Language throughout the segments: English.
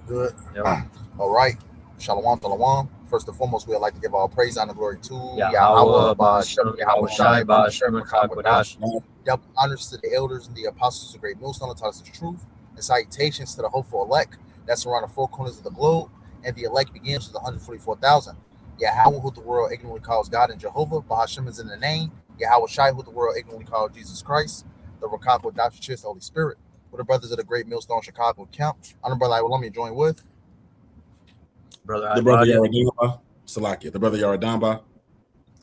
Good. Yep. All right. Shalom, shalom. First and foremost, we'd like to give our praise and glory to YAHAWAH, BAHASHAM, YAHAWASHI, BAHASHAM, QADASH. Yep. Honors to the elders and the apostles of great millstone, taught us the truth, and salutations to the hopeful elect that's around the four corners of the globe, and the elect begins with 144,000. Yahawah, who the world ignorantly calls God and Jehovah. BAHASHAM is in the name. YAHAWASHI, who the world ignorantly calls Jesus Christ. The RAWCHAA, the Holy Spirit. With the brothers of the great millstone Chicago camp. I'm the brother I will join with. The brother Yaradamba, Salakia, the brother Yaradamba.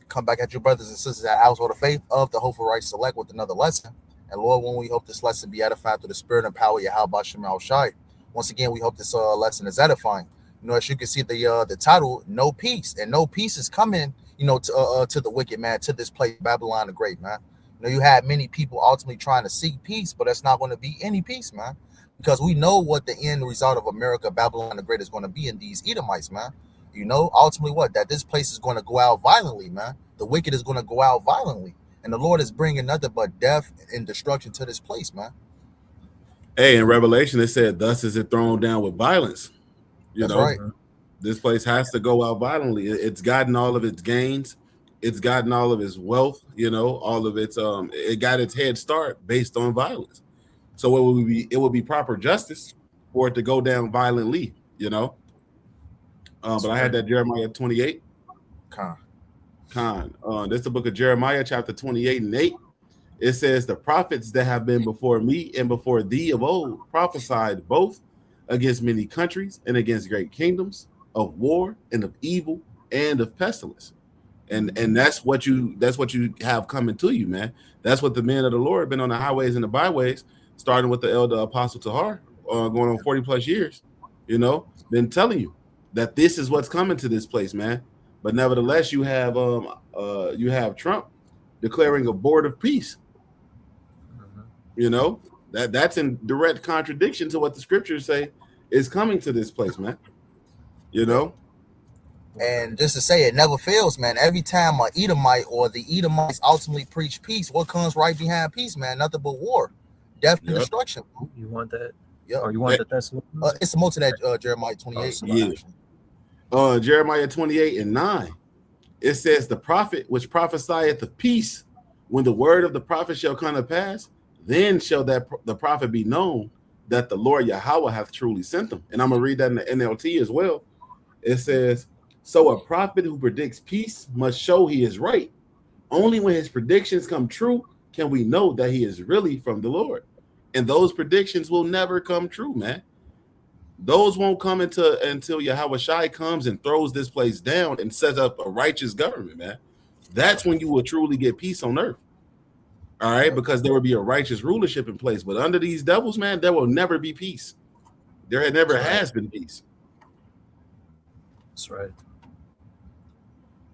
Come back at your brothers and sisters at Household of Faith of the Hopeful Right Select with another lesson. And Lord, when we hope this lesson be edified through the spirit and power of YAHAWASHI. Once again, we hope this lesson is edifying. You know, as you can see the title, No Peace. And no peace is coming, you know, to the wicked man, to this place, Babylon the Great, man. You know, you had many people ultimately trying to seek peace, but that's not going to be any peace, man. Because we know what the end result of America, Babylon the Great, is going to be in these Edomites, man. You know, ultimately what? That this place is going to go out violently, man. The wicked is going to go out violently. And the Lord is bringing nothing but death and destruction to this place, man. Hey, in Revelation, it said, thus is it thrown down with violence. You know, right. This place has to go out violently. It's gotten all of its gains. It's gotten all of its wealth, you know, all of its, it got its head start based on violence. So it would be proper justice for it to go down violently, you know. But I had that Jeremiah 28. This is the book of Jeremiah, chapter 28 and 8. It says, the prophets that have been before me and before thee of old prophesied both against many countries and against great kingdoms, of war and of evil and of pestilence. And that's what you have coming to you, man. That's what the men of the Lord have been on the highways and the byways, starting with the elder apostle Tahar, going on 40 plus years, you know, been telling you that this is what's coming to this place, man. But nevertheless, you have Trump declaring a board of peace. You know, that's in direct contradiction to what the scriptures say is coming to this place, man. You know. And just to say, it never fails, man. Every time an Edomite or the Edomites ultimately preach peace, what comes right behind peace, man? Nothing but war, death, and destruction. You want that? Yeah. Or you want that? That's it's the most of that Jeremiah 28. Jeremiah 28 and 9. It says, the prophet which prophesieth of peace, when the word of the prophet shall come to pass, then shall the prophet be known that the Lord Yahawah hath truly sent them. And I'm gonna read that in the NLT as well. It says, so a prophet who predicts peace must show he is right. Only when his predictions come true can we know that he is really from the Lord. And those predictions will never come true, man. Those won't come until YAHAWASHI comes and throws this place down and sets up a righteous government, man. That's when you will truly get peace on earth. All right, because there will be a righteous rulership in place. But under these devils, man, there will never be peace. There never has been peace. That's right.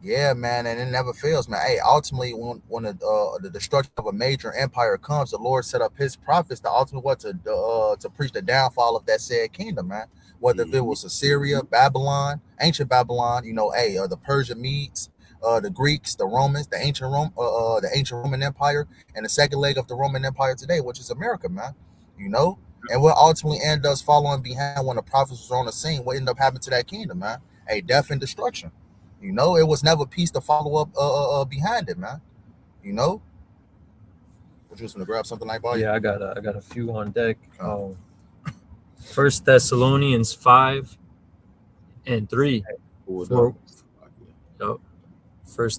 Yeah, man, and it never fails, man. Hey, ultimately, when the destruction of a major empire comes, the Lord set up his prophets to ultimately to preach the downfall of that said kingdom, man. Whether if it was Assyria, Babylon, ancient Babylon, you know, the Persian Medes, the Greeks, the Romans, the ancient Roman Empire, and the second leg of the Roman Empire today, which is America, man. You know, and what ultimately end us following behind when the prophets was on the scene, what ended up happening to that kingdom, man? A death and destruction. You know, it was never peace to follow up behind it, man. You know, we're just gonna grab something like that. Yeah, I got a few on deck. 1 Thessalonians 5 and 3. 1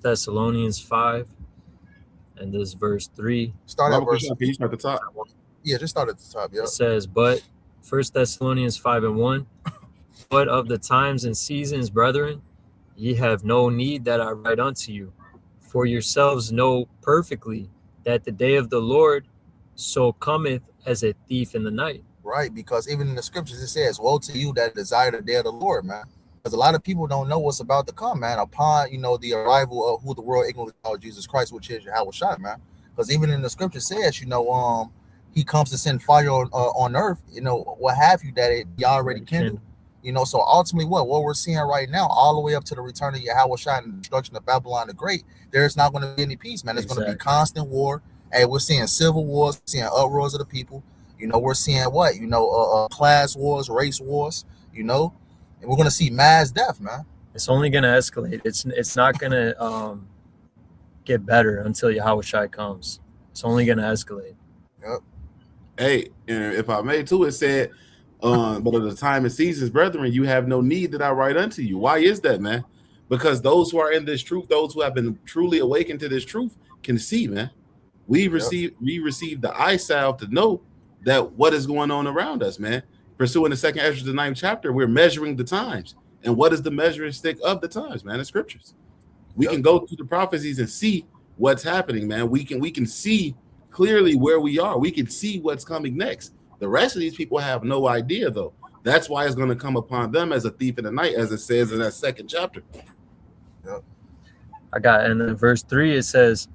Thessalonians 5 and this verse 3. Start at verse. Can you start at the top? Yeah, just start at the top. Yeah. It says, but 1 Thessalonians 5 and 1. But of the times and seasons, brethren, ye have no need that I write unto you, for yourselves know perfectly that the day of the Lord so cometh as a thief in the night. Right, because even in the scriptures it says, woe to you that desire the day of the Lord, man. Because a lot of people don't know what's about to come, man, upon, you know, the arrival of who the world ignorantly calls Jesus Christ, which is YAHAWASHI, man. Because even in the scripture says, you know, he comes to send fire on earth, you know, what have you, that it be already kindled. You know, so ultimately what we're seeing right now, all the way up to the return of YAHAWASHI and the destruction of Babylon the Great, there's not going to be any peace, man. It's going to be constant war. Hey, we're seeing civil wars, seeing uproars of the people. You know, we're seeing what? You know, class wars, race wars. you know, and we're gonna see mass death, man. It's only gonna escalate. It's not gonna get better until Yahawashi comes. It's only gonna escalate. Yep. Hey, and if I may too, it said, but at the time and seasons, brethren, you have no need that I write unto you. Why is that, man? Because those who are in this truth, those who have been truly awakened to this truth, can see, man. We received the eye salve to know that what is going on around us, man. Pursuing the second Ezra, the 9th chapter, we're measuring the times. And what is the measuring stick of the times, man? The scriptures. We can go through the prophecies and see what's happening, man. We can see clearly where we are. We can see what's coming next. The rest of these people have no idea, though. That's why it's going to come upon them as a thief in the night, as it says in that 2nd chapter. Yep. And then verse 3, it says,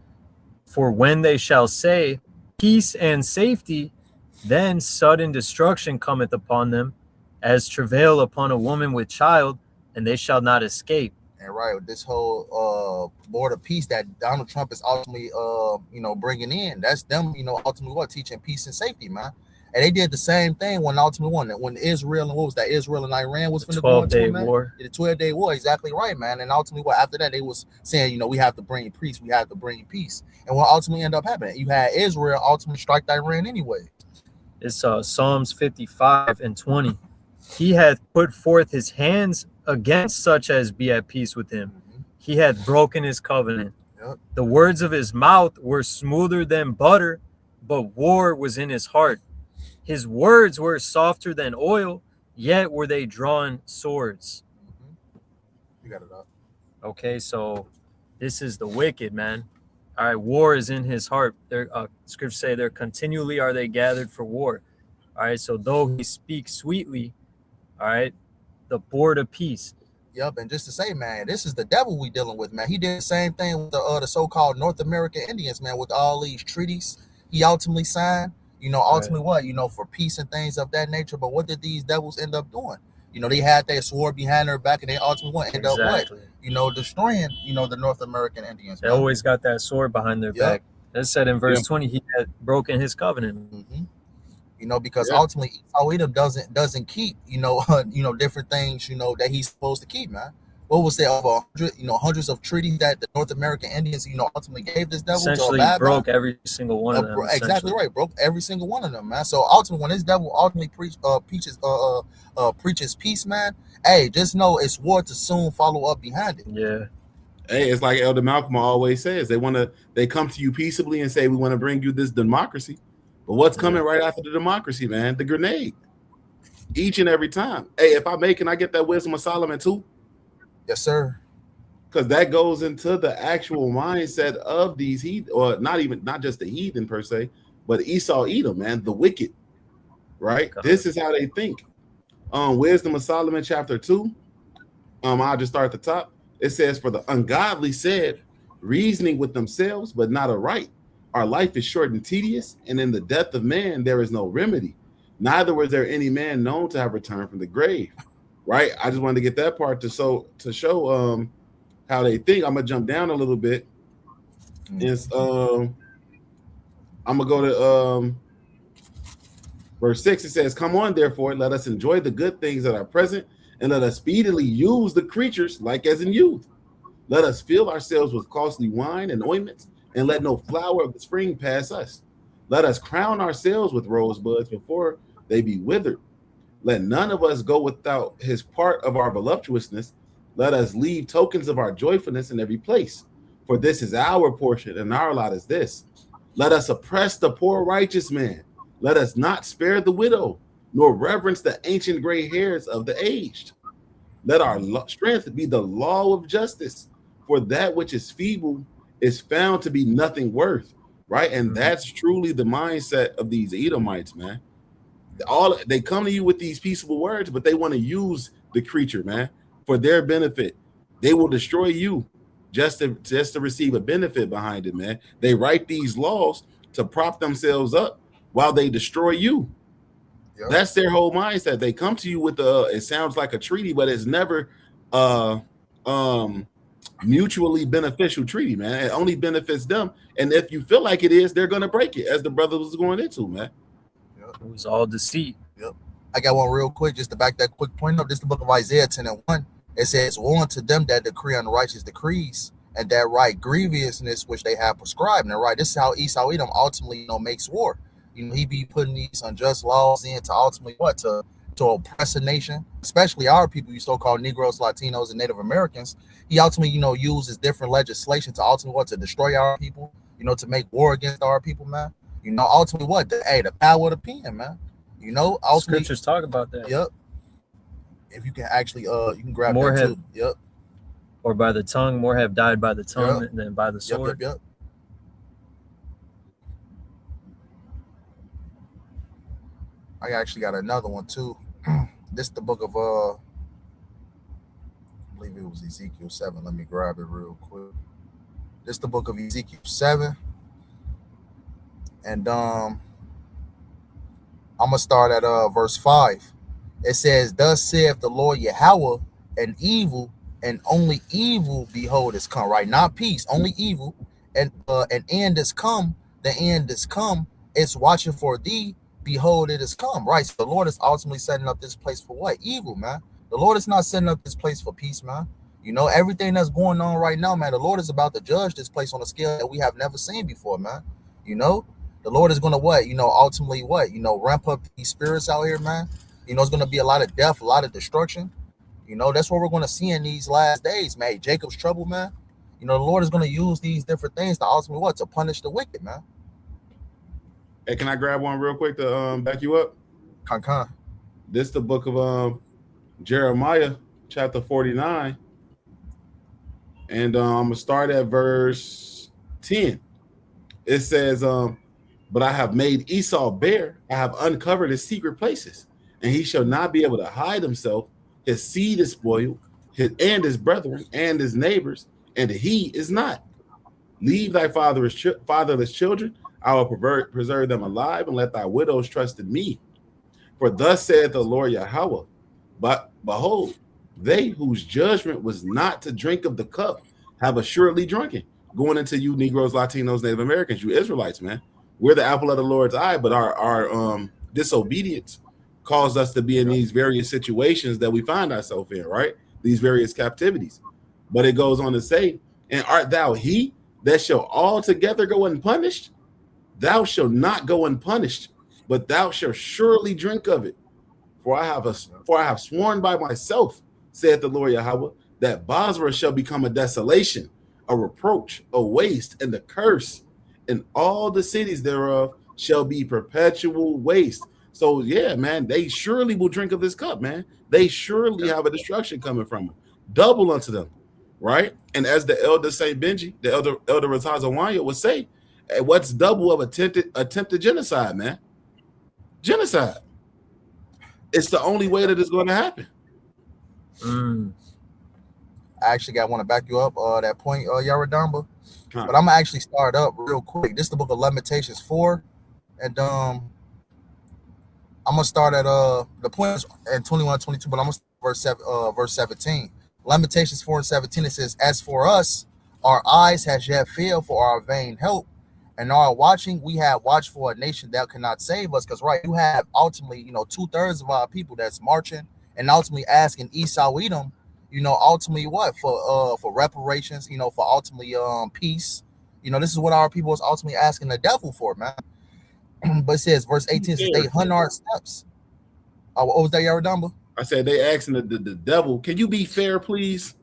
for when they shall say peace and safety, then sudden destruction cometh upon them, as travail upon a woman with child, and they shall not escape. And right, with this whole board of peace that Donald Trump is ultimately bringing in, that's them, ultimately what, teaching peace and safety, man. And they did the same thing when Israel and what was that, Israel and Iran was finna go into, man. War. The 12-day war, exactly right, man. And ultimately after that they was saying, we have to bring peace, we have to bring peace. And what ultimately ended up happening, you had Israel ultimately strike Iran anyway. It's Psalms 55:20. He hath put forth his hands against such as be at peace with him. He hath broken his covenant. Yep. The words of his mouth were smoother than butter, but war was in his heart. His words were softer than oil, yet were they drawn swords. You got it up. Okay, so this is the wicked, man. All right, war is in his heart. Scriptures say they're continually are they gathered for war. All right, so though he speaks sweetly, all right, the board of peace. Yep, and just to say, man, this is the devil we dealing with, man. He did the same thing with the so-called North American Indians, man, with all these treaties he ultimately signed. Ultimately what, for peace and things of that nature. But what did these devils end up doing? They had their sword behind their back, and they ultimately end up what? Destroying, the North American Indians. They always got that sword behind their back. It said in verse 20, he had broken his covenant. Because ultimately Edom doesn't keep, different things, that he's supposed to keep, man. What was there, over 100, hundreds of treaties that the North American Indians, ultimately gave this devil? Essentially broke every single one of them. Exactly right, broke every single one of them, man. So ultimately, when this devil ultimately preaches peace, man, hey, just know it's war to soon follow up behind it. Yeah. Hey, it's like Elder Malcolm always says, they come to you peaceably and say, we want to bring you this democracy. But what's coming right after the democracy, man? The grenade. Each and every time. Hey, if I may, can I get that wisdom of Solomon too? Yes, sir. Because that goes into the actual mindset of these heathen, or not just the heathen per se, but Esau, Edom, man, the wicked, right? This is how they think. Wisdom of Solomon, chapter 2. I'll just start at the top. It says, for the ungodly said, reasoning with themselves, but not aright. Our life is short and tedious, and in the death of man there is no remedy. Neither was there any man known to have returned from the grave. Right? I just wanted to get that part to show how they think. I'm gonna jump down a little bit. It's I'm gonna go to verse 6. It says, come on, therefore, let us enjoy the good things that are present, and let us speedily use the creatures like as in youth. Let us fill ourselves with costly wine and ointments, and let no flower of the spring pass us. Let us crown ourselves with rosebuds before they be withered. Let none of us go without his part of our voluptuousness. Let us leave tokens of our joyfulness in every place. For this is our portion, and our lot is this. Let us oppress the poor righteous man. Let us not spare the widow, nor reverence the ancient gray hairs of the aged. Let our strength be the law of justice. For that which is feeble is found to be nothing worth. Right? And that's truly the mindset of these Edomites, man. They come to you with these peaceable words, but they want to use the creature, man, for their benefit. They will destroy you just to receive a benefit behind it, man. They write these laws to prop themselves up while they destroy you. Yep. That's their whole mindset. They come to you with it sounds like a treaty, but it's never mutually beneficial treaty, man. It only benefits them. And if you feel like it is, they're gonna break it, as the brother was going into, man. It was all deceit. Yep. I got one real quick just to back that quick point up. This is the book of Isaiah 10:1. It says, "Woe unto them that decree unrighteous decrees, and that write grievousness which they have prescribed." And right, this is how Esau Edom ultimately, makes war. He be putting these unjust laws in to ultimately what? To oppress a nation, especially our people, you so-called Negroes, Latinos, and Native Americans. He ultimately, uses different legislation to ultimately what? To destroy our people, to make war against our people, man. Ultimately what? The power of the pen, man. Ultimately, scriptures talk about that. Yep. If you can actually, you can grab more that have, too. Yep. Or by the tongue, more have died by the tongue than by the sword. Yep. I actually got another one too. This is the book of I believe it was Ezekiel 7. Let me grab it real quick. This is the book of Ezekiel 7. And I'm gonna start at verse 5. It says, "Thus saith the Lord Yahawah, an evil and only evil, behold, is come." Right, not peace, only evil, and an end is come. The end is come. It's watching for thee. Behold, it is come. Right. So the Lord is ultimately setting up this place for what? Evil, man. The Lord is not setting up this place for peace, man. Everything that's going on right now, man, the Lord is about to judge this place on a scale that we have never seen before, man. The Lord is gonna what? Ultimately what? Ramp up these spirits out here, man. It's gonna be a lot of death, a lot of destruction. That's what we're gonna see in these last days, man. Jacob's trouble, man. The Lord is gonna use these different things to ultimately what? To punish the wicked, man. Hey, can I grab one real quick to back you up? Con. This is the book of Jeremiah, chapter 49. And I'm going to start at verse 10. It says, "But I have made Esau bare. I have uncovered his secret places, and he shall not be able to hide himself. His seed is spoiled, and his brethren, and his neighbors, and he is not. Leave thy fatherless children. I will preserve them alive, and let thy widows trust in me. For thus saith the Lord Yahawah, but behold, they whose judgment was not to drink of the cup have assuredly drunken." Going into you Negroes, Latinos, Native Americans, you Israelites, man. We're the apple of the Lord's eye, but our disobedience caused us to be in these various situations that we find ourselves in, right? These various captivities. But it goes on to say, "And art thou he that shall altogether go unpunished? Thou shalt not go unpunished, but thou shalt surely drink of it. For I have sworn by myself, saith the Lord Yahawah, that Basra shall become a desolation, a reproach, a waste, and a curse, and all the cities thereof shall be perpetual waste." So yeah, man, they surely will drink of this cup, man. They surely have a destruction coming from them. Double unto them, right? And as the elder Saint Benji, the elder Ratazawanya would say, what's double of attempted genocide, man? Genocide. It's the only way that it's going to happen. I actually want to back you up that point, Yaradamba. But I'm gonna actually start up real quick. This is the book of Lamentations 4, and I'm gonna start at the point is at 21, 22, but I'm gonna start verse 17. Lamentations 4 and 17. It says, "As for us, our eyes has yet failed for our vain help, and our watching we have watched for a nation that cannot save us." Because right, you have ultimately 2/3 of our people that's marching and ultimately asking Esau Edom, ultimately what for reparations, for ultimately peace. This is what our people is ultimately asking the devil for, man. But it says verse 18 says they hunt our steps. What was that, Yaradamba? I said they asking the devil, "Can you be fair, please?"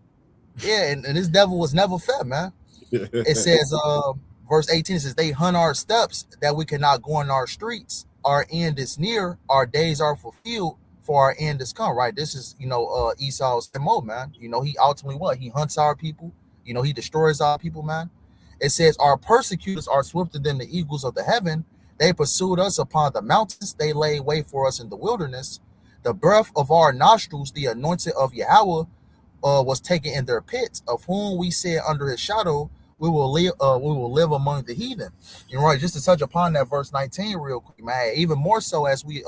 Yeah, and this devil was never fair, man. It says verse 18 says they hunt our steps that we cannot go in our streets. Our end is near, our days are fulfilled, for our end is come. Right, this is Esau's MO, man. He ultimately what? He hunts our people, he destroys our people, man. It says our persecutors are swifter than the eagles of the heaven. They pursued us upon the mountains, they laid wait for us in the wilderness. The breath of our nostrils, the anointed of Yahawah, was taken in their pits, of whom we said under his shadow we will live among the heathen. Right, just to touch upon that verse 19 real quick, man. Even more so as we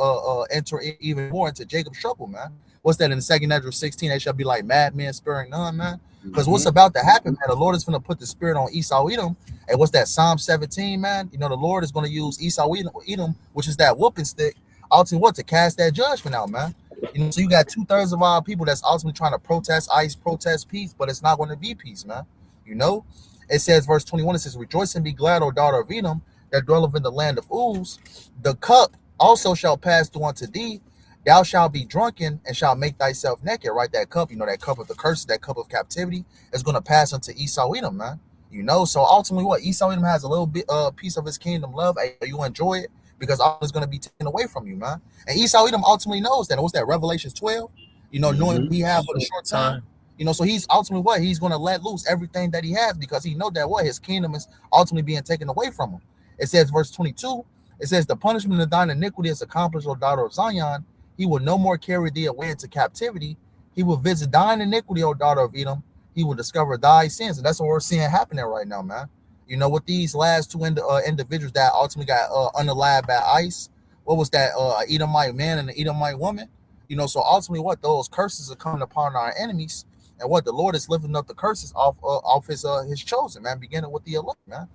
enter even more into Jacob's trouble, man. What's that in the second Ezra 16? They shall be like madmen, sparing none, man. Because what's about to happen, man, the Lord is going to put the spirit on Esau Edom. And what's that, Psalm 17, man? The Lord is going to use Esau Edom, which is that whooping stick, ultimately what? To cast that judgment out, man. You know, so you got 2/3 of our people that's ultimately trying to protest ICE, protest peace, but it's not going to be peace, man. You know, it says, verse 21, it says, rejoice and be glad, O daughter of Edom, that dwelleth in the land of Uz. The cup also shall pass through unto thee. Thou shalt be drunken and shalt make thyself naked. Right? That cup, you know, that cup of the curse, that cup of captivity is going to pass unto Esau Edom, man. You know, so ultimately what? Esau Edom has a little bit piece of his kingdom love. Hey, you enjoy it because all is going to be taken away from you, man. And Esau Edom ultimately knows that. What's that? Revelations 12, you know, knowing we have for a short time. You know, so he's ultimately what? He's going to let loose everything that he has because he know that what? His kingdom is ultimately being taken away from him. It says, verse 22, it says, the punishment of thine iniquity is accomplished, O daughter of Zion. He will no more carry thee away into captivity. He will visit thine iniquity, O daughter of Edom. He will discover thy sins. And that's what we're seeing happening right now, man. You know, with these last two individuals that ultimately got unalived by ICE. What was that? Edomite man and the Edomite woman. You know, so ultimately what? Those curses are coming upon our enemies. And what? The Lord is lifting up the curses off his chosen, man, beginning with the elect, man.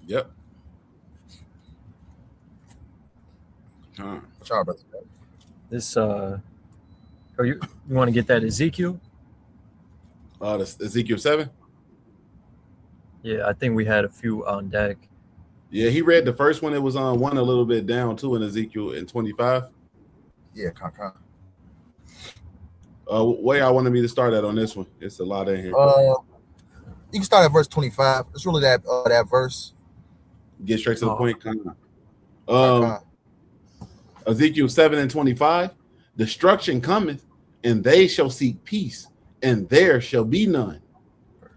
Yep. Sorry, brother. This you want to get that Ezekiel? That's Ezekiel 7. Yeah, I think we had a few on deck. Yeah, he read the first one. It was on one a little bit down too in Ezekiel in 25. Yeah, where y'all wanted me to start at on this one? It's a lot in here. You can start at verse 25. It's really that verse. Get straight to the point. Ezekiel 7 and 25. Destruction cometh, and they shall seek peace, and there shall be none.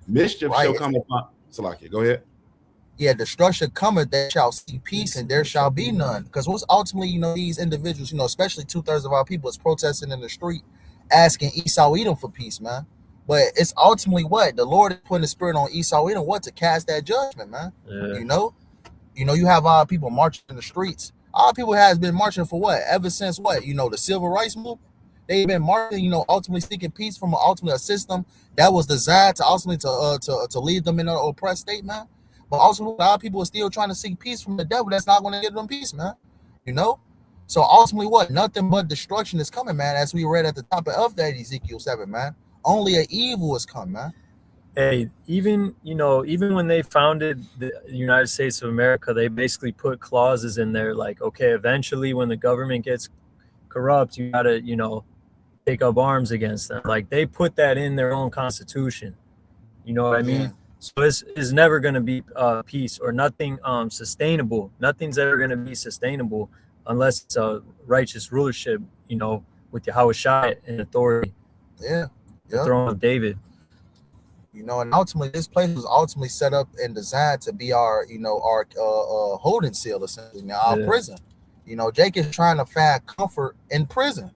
Mischief shall come upon. Salakia, go ahead. Yeah, destruction cometh, they shall see peace, and there shall be none. Because what's ultimately, you know, these individuals, you know, especially 2/3 of our people is protesting in the street, asking Esau Edom for peace, man. But it's ultimately what? The Lord is putting the spirit on Esau Edom, what? To cast that judgment, man. Yeah. You know, you have our people marching in the streets. Our people has been marching for what? Ever since what? You know, the civil rights movement. They've been marching, you know, ultimately seeking peace from a system that was designed to ultimately to leave them in an oppressed state, man. But ultimately, a lot of people are still trying to seek peace from the devil. That's not going to give them peace, man. You know? So ultimately, what? Nothing but destruction is coming, man. As we read at the top of that Ezekiel 7, man. Only an evil is come, man. Hey, even when they founded the United States of America, they basically put clauses in there like, okay, eventually when the government gets corrupt, you gotta, you know, take up arms against them. Like they put that in their own constitution. You know what I mean? So it's never going to be peace or nothing sustainable. Nothing's ever going to be sustainable unless it's a righteous rulership, you know, with YAHAWASHI and authority. Yeah. The throne of David. You know, and ultimately this place was ultimately set up and designed to be our, you know, our holding seal, essentially, man, our prison. You know, Jake is trying to find comfort in prison.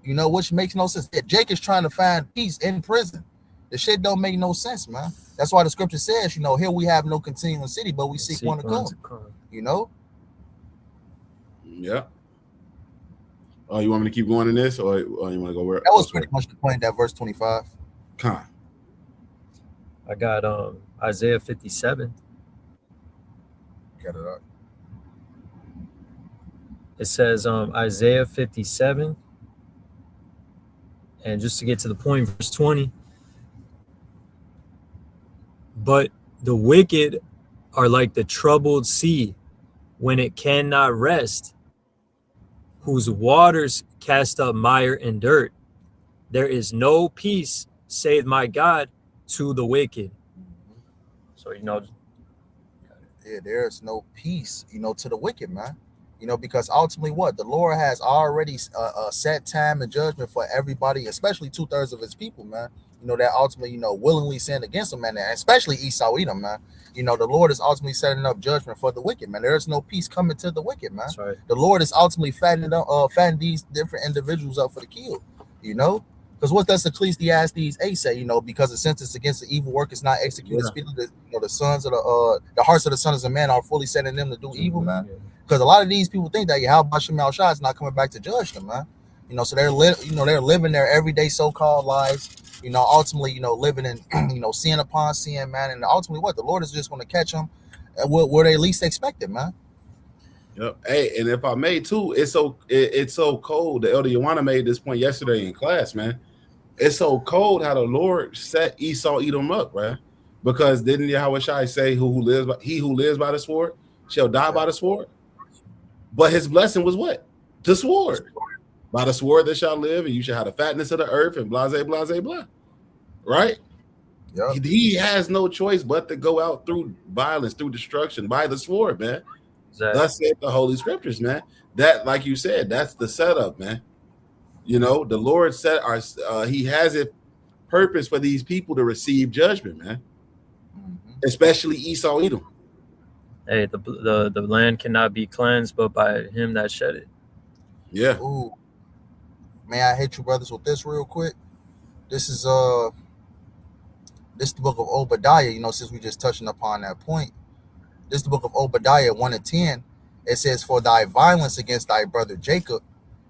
You know, which makes no sense. Jake is trying to find peace in prison. The shit don't make no sense, man. That's why the scripture says, you know, here we have no continuing city, but we seek one to come. You know? Yeah. Oh, you want me to keep going in this, or you want to go where? That was pretty much the point, that verse 25. I got Isaiah 57. Get it up. It says Isaiah 57. And just to get to the point, verse 20. But the wicked are like the troubled sea when it cannot rest, whose waters cast up mire and dirt. There is no peace, save my God, to the wicked. So, you know. Yeah, there's no peace, you know, to the wicked, man. You know, because ultimately what? The Lord has already set time and judgment for everybody, especially 2/3 of his people, man. You know, that ultimately, you know, willingly sinned against him, man, and especially Esau Edom, man. You know, the Lord is ultimately setting up judgment for the wicked, man. There is no peace coming to the wicked, man. That's right. The Lord is ultimately fattening these different individuals up for the kill, you know? Because what does Ecclesiastes 8 say? You know, because the sentence against the evil work is not executed speedily. You know, the sons of the hearts of the sons of men are fully set in them to do evil, man. Because a lot of these people think that YAHAWASHI is not coming back to judge them, man. You know, so they're living their everyday so-called lives. You know, ultimately, you know, living in you know, sin upon sin, man. And ultimately, what? The Lord is just going to catch them where they least expect it, man. Yep. Hey, and if I may too, it's so cold. The elder Yohana made this point yesterday in class, man. It's so cold how the Lord set Esau Edom up, right? Because didn't Yahawashi say, he who lives by the sword shall die by the sword? But his blessing was what? The sword. By the sword that shall live, and you shall have the fatness of the earth, and blase, blase, blah. Right? Yep. He has no choice but to go out through violence, through destruction, by the sword, man. Exactly. Thus said the Holy Scriptures, man. That, like you said, that's the setup, man. You know, the Lord said he has a purpose for these people to receive judgment, man. Especially Esau Edom. Hey, the land cannot be cleansed but by him that shed it. Yeah. Ooh. May I hit you brothers with this real quick? This is this is the book of Obadiah, you know, since we just touching upon that point. This is the book of Obadiah 1:10. It says, for thy violence against thy brother Jacob,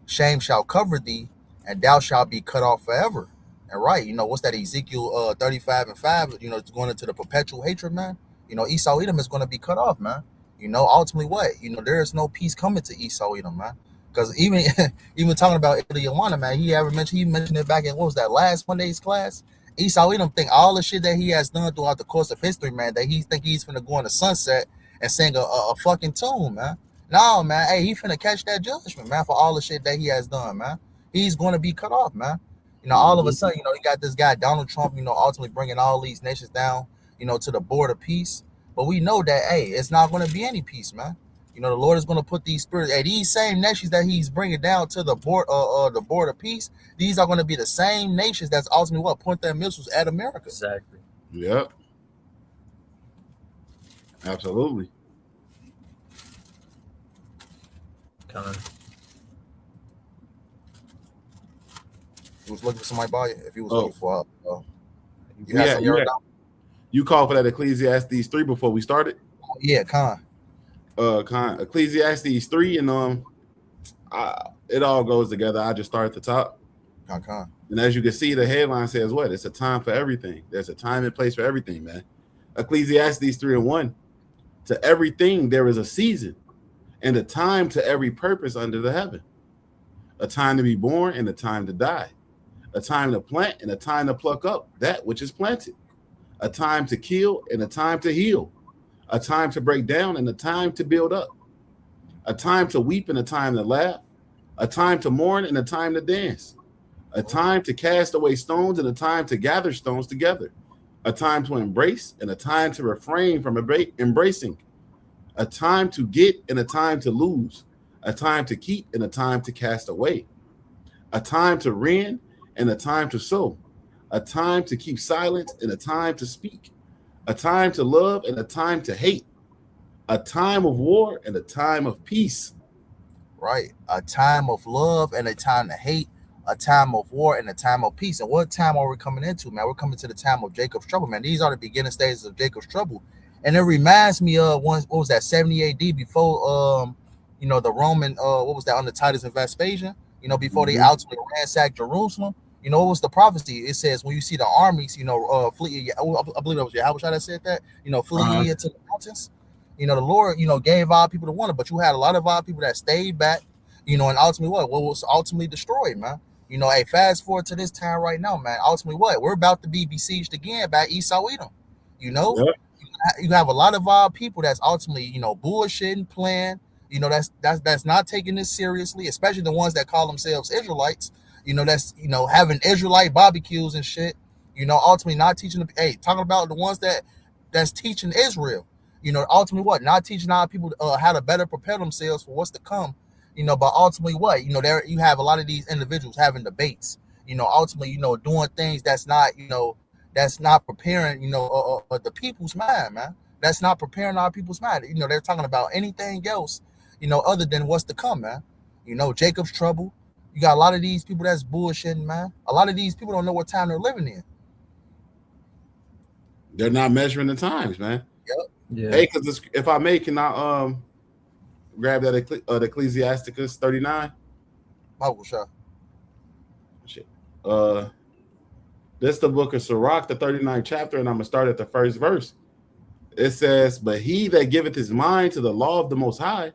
shame shall cover thee, and thou shalt be cut off forever. And right, you know, what's that, Ezekiel 35:5, you know, it's going into the perpetual hatred, man. You know, Esau Edom is going to be cut off, man. You know, ultimately what? You know, there is no peace coming to Esau Edom, man. Because even talking about Yohana, man, he mentioned it back in, what was that, last Monday's class? Esau Edom think all the shit that he has done throughout the course of history, man, that he think he's finna go in the sunset and sing a fucking tune, man. No, man, hey, he finna catch that judgment, man, for all the shit that he has done, man. He's going to be cut off, man. You know, all of a sudden, you know, you got this guy, Donald Trump, you know, ultimately bringing all these nations down, you know, to the board of peace. But we know that, hey, it's not going to be any peace, man. You know, the Lord is going to put these spirits, hey, these same nations that he's bringing down to the board of peace, these are going to be the same nations that's ultimately what point their missiles at America. Exactly. Yep. Absolutely. He was looking for somebody by it. If he was looking for, you called for that Ecclesiastes 3 before we started. Yeah, Con. Ecclesiastes 3, and it all goes together. I just start at the top. Con. And as you can see, the headline says what? It's a time for everything. There's a time and place for everything, man. Ecclesiastes 3:1. To everything there is a season, and a time to every purpose under the heaven. A time to be born and a time to die. A time to plant and a time to pluck up that which is planted. A time to kill and a time to heal. A time to break down and a time to build up. A time to weep and a time to laugh. A time to mourn and a time to dance. A time to cast away stones and a time to gather stones together. A time to embrace and a time to refrain from embracing. A time to get and a time to lose. A time to keep and a time to cast away. A time to rend and a time to sow. A time to keep silent and a time to speak. A time to love and a time to hate. A time of war and a time of peace. Right. A time of love and a time to hate. A time of war and a time of peace. And what time are we coming into, man? We're coming to the time of Jacob's trouble, man. These are the beginning stages of Jacob's trouble. And it reminds me of what was that, 70 AD, before you know, the Roman what was that, under Titus and Vespasian, you know, before they ultimately ransacked Jerusalem. You know, what was the prophecy? It says, when you see the armies, you know, flee, I believe it was Yahawashi that said that, you know, flee into the mountains. You know, the Lord, you know, gave our people the wonder, but you had a lot of our people that stayed back, you know, and ultimately what was ultimately destroyed, man. You know, hey, fast forward to this time right now, man. Ultimately what? We're about to be besieged again by Esau Edom. You know, you have a lot of our people that's ultimately, you know, bullshitting, playing, you know, that's not taking this seriously, especially the ones that call themselves Israelites. You know, that's, you know, having Israelite barbecues and shit, you know, ultimately not teaching the, hey, talking about the ones that's teaching Israel, you know, ultimately what? Not teaching our people how to better prepare themselves for what's to come, you know, but ultimately what? You know, there you have a lot of these individuals having debates, you know, ultimately, you know, doing things that's not, you know, that's not preparing, you know, the people's mind, man. That's not preparing our people's mind. You know, they're talking about anything else, you know, other than what's to come, man. You know, Jacob's trouble. You got a lot of these people that's bullshitting, man. A lot of these people don't know what time they're living in. They're not measuring the times, man. Yep. Yeah. Hey, because if I may, can I grab that Ecclesiasticus 39? BAHASHAM. Shit. This is the book of Sirach, the 39th chapter, and I'm gonna start at the first verse. It says, "But he that giveth his mind to the law of the Most High,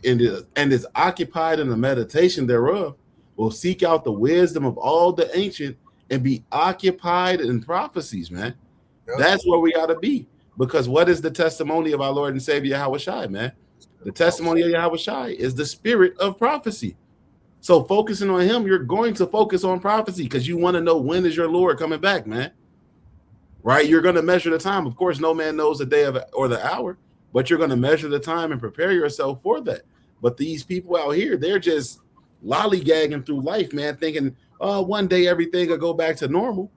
and is occupied in the meditation thereof, will seek out the wisdom of all the ancient and be occupied in prophecies, man. Yep. That's where we got to be. Because what is the testimony of our Lord and Savior YAHAWASHI, man? The testimony of YAHAWASHI is the spirit of prophecy. So focusing on him, you're going to focus on prophecy because you want to know when is your Lord coming back, man. Right? You're going to measure the time. Of course, no man knows the day of or the hour, but you're going to measure the time and prepare yourself for that. But these people out here, they're just lollygagging through life, man, thinking, oh, one day everything will go back to normal,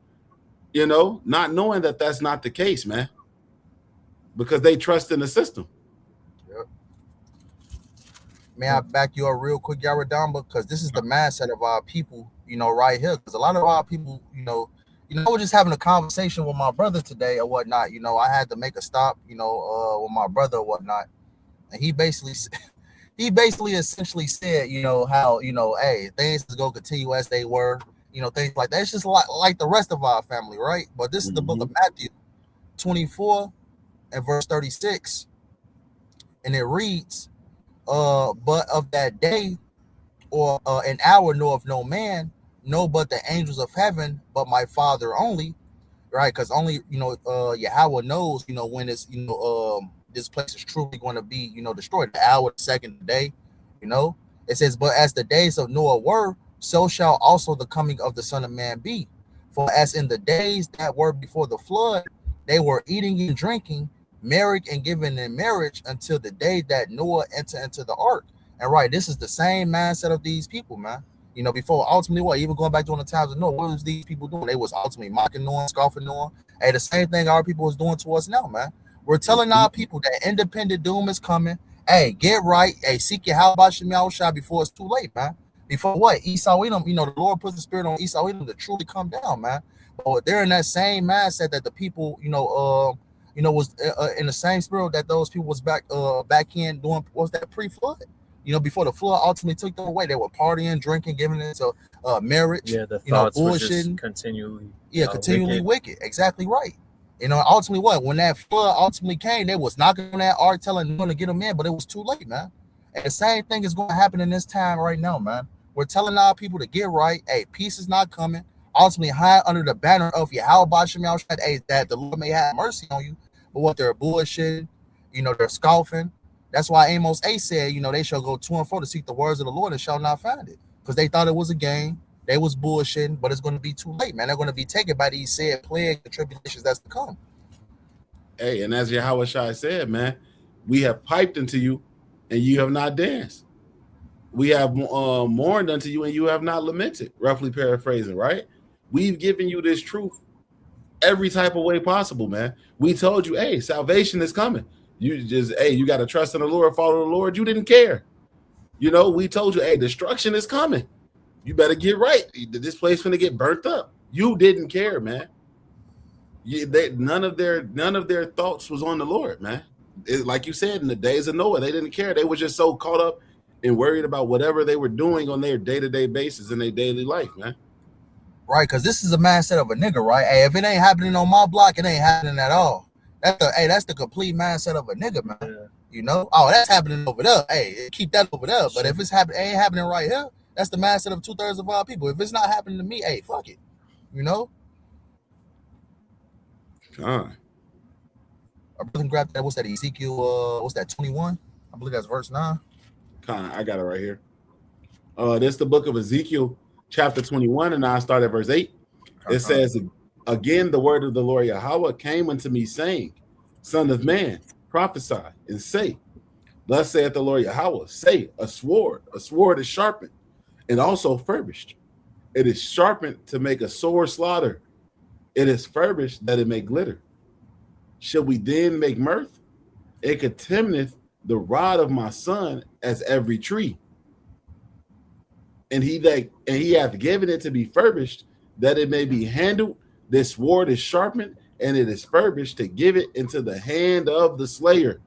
you know, not knowing that that's not the case, man, because they trust in the system. Yep. May I back you up real quick, Yaradamba, because this is the mindset of our people, you know, right here. Because a lot of our people, you know, I was just having a conversation with my brother today or whatnot. You know, I had to make a stop, you know, with my brother or whatnot, and he basically essentially said, you know, how, you know, hey, things is gonna continue as they were, you know, things like that. It's just like the rest of our family, right? But this is the book of Matthew 24 and verse 36, and it reads, but of that day or an hour knoweth no man, no, but the angels of heaven, but my Father only, right? Because only, you know, Yahweh knows, you know, when it's, you know, this place is truly going to be, you know, destroyed. The hour, the second, the day, you know. It says, but as the days of Noah were, so shall also the coming of the Son of Man be. For as in the days that were before the flood, they were eating and drinking, married and given in marriage until the day that Noah entered into the ark. And right, this is the same mindset of these people, man. You know, before ultimately what, even going back during the times of Noah, what was these people doing? They was ultimately mocking Noah, scoffing Noah. Hey, the same thing our people is doing to us now, man. We're telling our people that independent doom is coming. Hey, get right. Hey, seek your YAHAWASHI before it's too late, man. Before what? Esau Edom, you know, the Lord puts the spirit on Esau Edom to truly come down, man. But they're in that same mindset that the people, you know, was in the same spirit that those people was back in doing, was that pre-flood? You know, before the flood ultimately took them away, they were partying, drinking, giving it to marriage. Yeah, the you know, thoughts were bullshitting, just continually, continually wicked. Exactly right. You know, ultimately what? When that flood ultimately came, they was knocking on that ark, telling them to get them in, but it was too late, man. And the same thing is going to happen in this time right now, man. We're telling our people to get right. Hey, peace is not coming. Ultimately, hide under the banner of YAHAWASHI, hey, that the Lord may have mercy on you. But what they're bullshitting, you know, they're scoffing. That's why Amos 8 said, you know, they shall go to and fro to seek the words of the Lord and shall not find it. Because they thought it was a game. They was bullshitting, but it's going to be too late, man. They're going to be taken by these said plagues and tribulations that's to come. Hey, and as YAHAWASHI said, man, we have piped unto you and you have not danced. We have mourned unto you and you have not lamented, roughly paraphrasing, right? We've given you this truth every type of way possible, man. We told you, hey, salvation is coming. You just, hey, you got to trust in the Lord, follow the Lord. You didn't care. You know, we told you, hey, destruction is coming. You better get right. This place finna get burnt up. You didn't care, man. None of their thoughts was on the Lord, man. Like you said, in the days of Noah, they didn't care. They were just so caught up and worried about whatever they were doing on their day-to-day basis in their daily life, man. Right, because this is a mindset of a nigga, right? Hey, if it ain't happening on my block, it ain't happening at all. That's the complete mindset of a nigga, man. Yeah. You know, oh, that's happening over there. Hey, keep that over there. But if it's happening, ain't happening right here. That's the mindset of 2/3 of our people. If it's not happening to me, hey, fuck it. You know. I brother grab that. What's that? Ezekiel. What's that? 21. I believe that's verse 9. I got it right here. This is the book of Ezekiel, chapter 21, and I start at verse 8. It says, again, the word of the Lord Yahweh came unto me, saying, Son of man, prophesy and say, thus saith the Lord Yahweh, say, a sword is sharpened and also furbished. It is sharpened to make a sore slaughter. It is furbished that it may glitter. Shall we then make mirth? It contemneth the rod of my son as every tree. And he hath given it to be furbished, that it may be handled. This sword is sharpened, and it is furbished to give it into the hand of the slayer.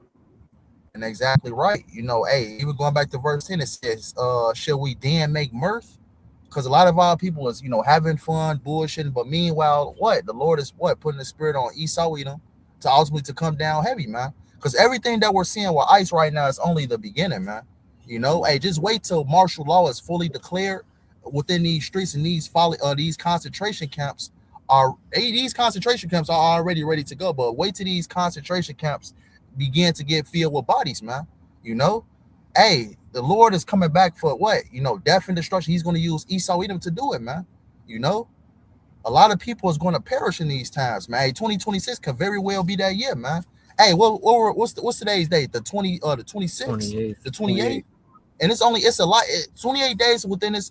And exactly right. You know, hey, even going back to verse 10, it says, shall we then make mirth? Because a lot of our people is, you know, having fun, bullshitting, but meanwhile, what? The Lord is what? Putting the spirit on Esau Edom to ultimately to come down heavy, man. Because everything that we're seeing with ICE right now is only the beginning, man. You know, hey, just wait till martial law is fully declared within these streets, and these concentration camps are already ready to go. But wait till these concentration camps begin to get filled with bodies, man. You know, hey, the Lord is coming back for what? You know, death and destruction. He's going to use Esau Edom to do it, man. You know, a lot of people is going to perish in these times, man. Hey, 2026 could very well be that year, man. Hey, what's today's date? The 26th, the 28th. And it's a lot. 28 days within this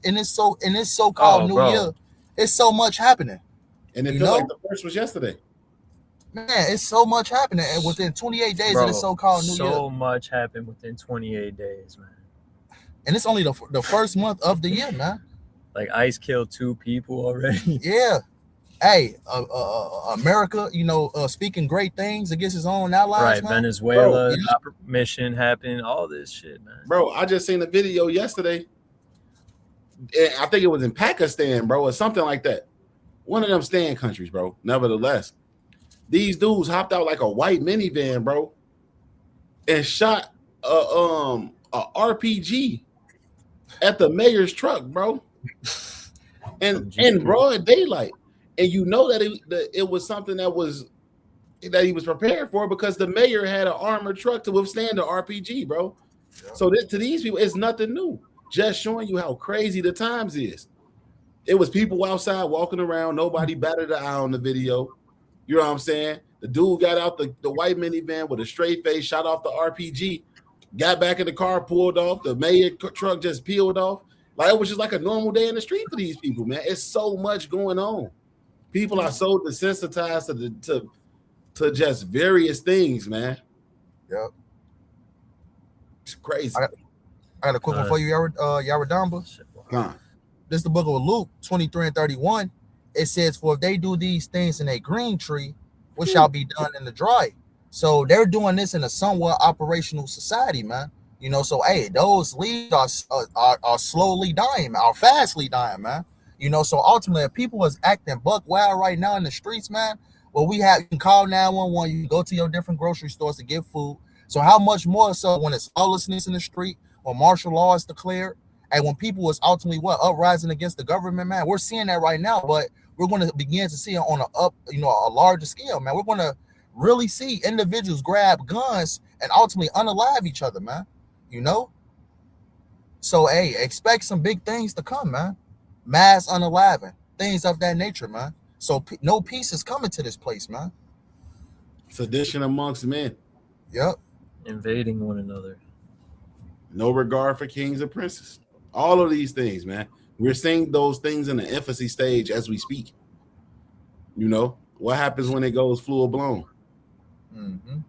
so-called new year. It's so much happening. And it feels like the first was yesterday. Man, it's so much happening within 28 days in this so-called new year. So much happened within 28 days, man. And it's only the first month of the year, man. Like ICE killed 2 people already. Yeah. Hey, America, you know, speaking great things against his own allies. Right, man. Venezuela, mission happened, all this shit, man. Bro, I just seen a video yesterday. I think it was in Pakistan, bro, or something like that. One of them stand countries, bro. Nevertheless, these dudes hopped out like a white minivan, bro, and shot a RPG at the mayor's truck, bro, and in broad daylight. And you know that it was something that he was prepared for, because the mayor had an armored truck to withstand the RPG, bro. Yeah. So to these people, it's nothing new. Just showing you how crazy the times is. It was people outside walking around. Nobody batted an eye on the video. You know what I'm saying? The dude got out the white minivan with a straight face, shot off the RPG, got back in the car, pulled off. The mayor truck just peeled off. Like, it was just like a normal day in the street for these people, man. It's so much going on. People are so desensitized to just various things, man. Yep. It's crazy. I got a quick one for you, Yaradamba. This is the book of Luke 23 and 31. It says, for if they do these things in a green tree, what shall be done in the dry? So they're doing this in a somewhat operational society, man. You know, so hey, those leads are slowly dying, are fastly dying, man. You know, so ultimately, if people is acting buck wild right now in the streets, man, well, you can call 911, you can go to your different grocery stores to get food. So how much more so when it's lawlessness in the street, when martial law is declared, and when people is ultimately uprising against the government, man? We're seeing that right now, but we're going to begin to see it on a larger scale, man. We're going to really see individuals grab guns and ultimately unalive each other, man. You know? So, hey, expect some big things to come, man. Mass unaliving, things of that nature, man. So no peace is coming to this place, man. Sedition amongst men. Yep. Invading one another. No regard for kings and princes. All of these things, man. We're seeing those things in the infancy stage as we speak. You know, what happens when it goes full blown? Mm-hmm.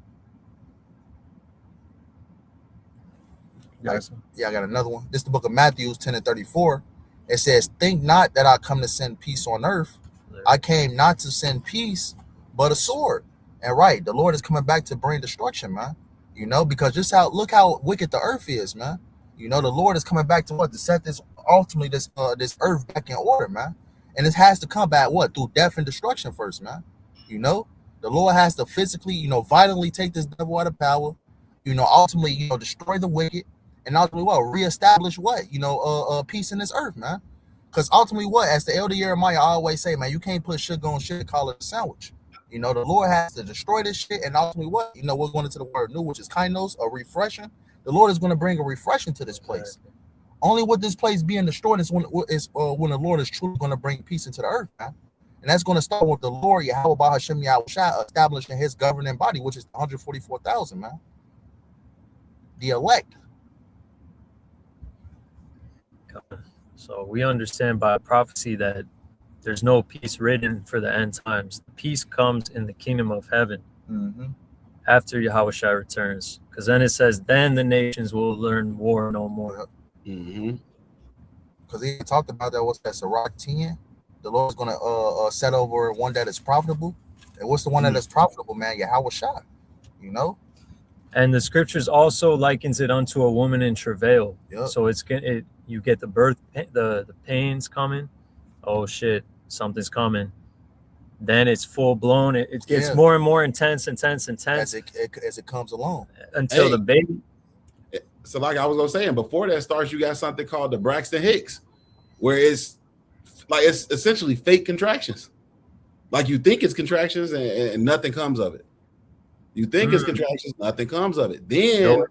Yeah, I got another one. This is the book of Matthew 10 and 34. It says, think not that I come to send peace on earth. I came not to send peace, but a sword. And right, the Lord is coming back to bring destruction, man. You know, because look how wicked the earth is, man. You know, the Lord is coming back to set this earth back in order, man. And it has to come back through death and destruction first, man. You know, the Lord has to physically, violently take this devil out of power, ultimately, destroy the wicked, and ultimately reestablish peace in this earth, man. Because ultimately as the elder Jeremiah always say, man, you can't put sugar on shit and call it a sandwich. The Lord has to destroy this shit, and ultimately we're going into the word new, which is kainos, a refreshing. The Lord is going to bring a refreshing to this place. Only with this place being destroyed is when the Lord is truly going to bring peace into the earth, man. And that's going to start with the Lord, YAHAWAH, BAHASHAM, YAHAWASHI, establishing his governing body, which is 144,000, man. The elect. So we understand by prophecy that there's no peace written for the end times. Peace comes in the kingdom of heaven after Yahawashi returns. Because then it says, then the nations will learn war no more. Because he talked about that, what's that, Sirach 10? The Lord's going to set over one that is profitable. And what's the one that is profitable, man? Yahawashi, And the scriptures also likens it unto a woman in travail. Yep. So you get the birth, the pains coming. Oh shit, something's coming. Then it's full blown. It gets more and more intense as it comes along until the baby. So like I was gonna say, before that starts, you got something called the Braxton Hicks, where it's essentially fake contractions. Like you think it's contractions and nothing comes of it. You think it's contractions, nothing comes of it. Then,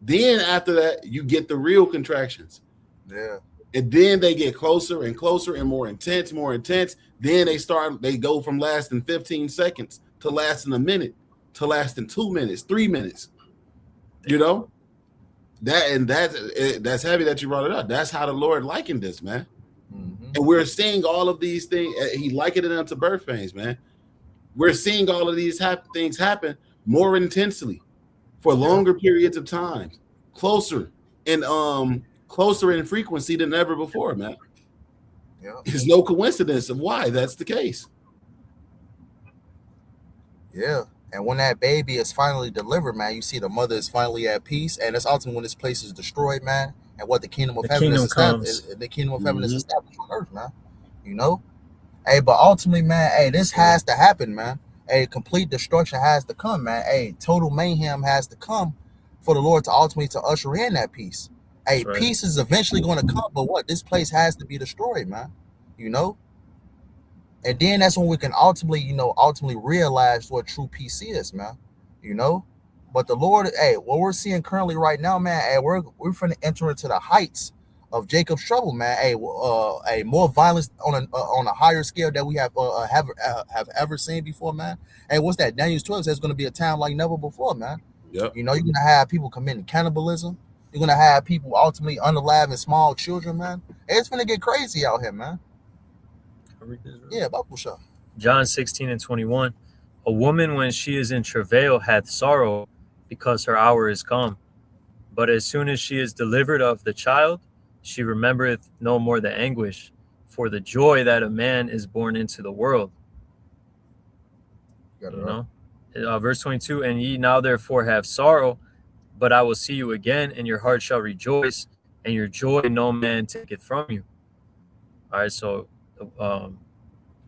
then after that, you get the real contractions. Yeah. And then they get closer and closer and more intense, more intense. Then they go from lasting 15 seconds to lasting a minute to lasting 2 minutes, 3 minutes. You know? That's heavy that you brought it up. That's how the Lord likened this, man. Mm-hmm. And we're seeing all of these things. He likened it unto birth pains, man. We're seeing all of these things happen more intensely for longer periods of time, closer in frequency than ever before, man. Yeah. There's no coincidence of why that's the case. Yeah. And when that baby is finally delivered, man, you see the mother is finally at peace. And it's ultimately when this place is destroyed, man, and what the kingdom of heaven is established. The kingdom of heaven is established on earth, man. You know? Hey, but ultimately, man, hey, this has to happen, man. Hey, complete destruction has to come, man. Hey, total mayhem has to come for the Lord to ultimately to usher in that peace. Hey, peace is eventually going to come, but what? This place has to be destroyed, man. You know? And then that's when we can ultimately realize what true peace is, man. You know? But the Lord, hey, what we're seeing currently right now, man, hey, we're finna enter into the heights of Jacob's trouble, man. Hey, more violence on a higher scale that we have ever seen before, man. Hey, what's that? Daniel 12 says it's gonna be a time like never before, man. Yep. You know, you're gonna have people committing cannibalism. You're gonna have people ultimately unaliving small children, man. Hey, it's gonna get crazy out here, man. Yeah, BAHASHAM. John 16:21. A woman, when she is in travail, hath sorrow, because her hour is come. But as soon as she is delivered of the child, she remembereth no more the anguish, for the joy that a man is born into the world. Verse 22, and ye now therefore have sorrow, but I will see you again, and your heart shall rejoice, and your joy no man taketh from you. All right, so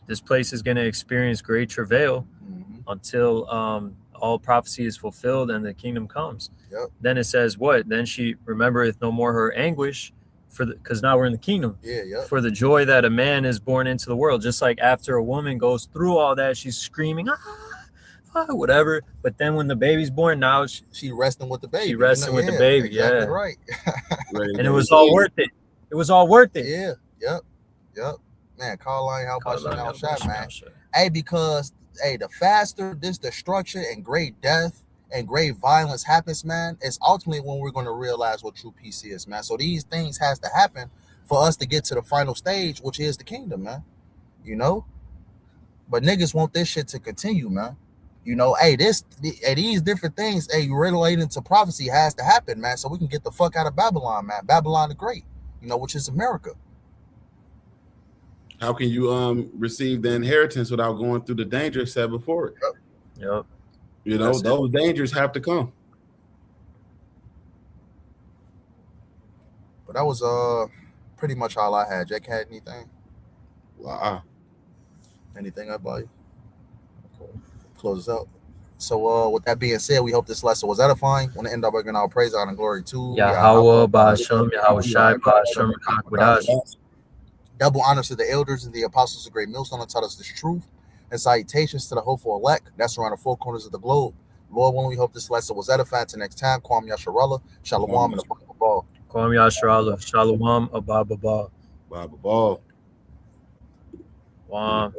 this place is going to experience great travail until all prophecy is fulfilled and the kingdom comes. Yep. Then it says what? Then she remembereth no more her anguish, because now we're in the kingdom. For the joy that a man is born into the world. Just like after a woman goes through all that, she's screaming, whatever. But then when the baby's born, now she resting with the baby. She resting with the baby. Exactly right. And it was all worth it. It was all worth it. Yeah. Yep. Man, call on YAHAWASHI, man. Hey, because the faster this destruction and great death and great violence happens, man, it's ultimately when we're going to realize what true peace is, man. So these things has to happen for us to get to the final stage, which is the kingdom, man. You know? But niggas want this shit to continue, man. You know, these different things, relating to prophecy has to happen, man, so we can get the fuck out of Babylon, man. Babylon the Great, which is America. How can you receive the inheritance without going through the dangers set before it? Yep. You know, those dangers have to come. But that was pretty much all I had. Jack had anything? Wow. Anything up by you? Close out. So with that being said, we hope this lesson was edifying. Want to end up by giving our praise, honor, and glory to YAHAWAH, BAHASHAM, YAHAWASHI, BAHASHAM, QADASH. Double honors to the elders and the apostles of Great Millstone that taught us this truth. And salutations to the hopeful elect that's around the four corners of the globe. Lord, when we hope this lesson was edifying. Till next time, YASHARAHLA, Shalom, and Abba. YASHARAHLA, Shalom, Abba. Abba. Wow.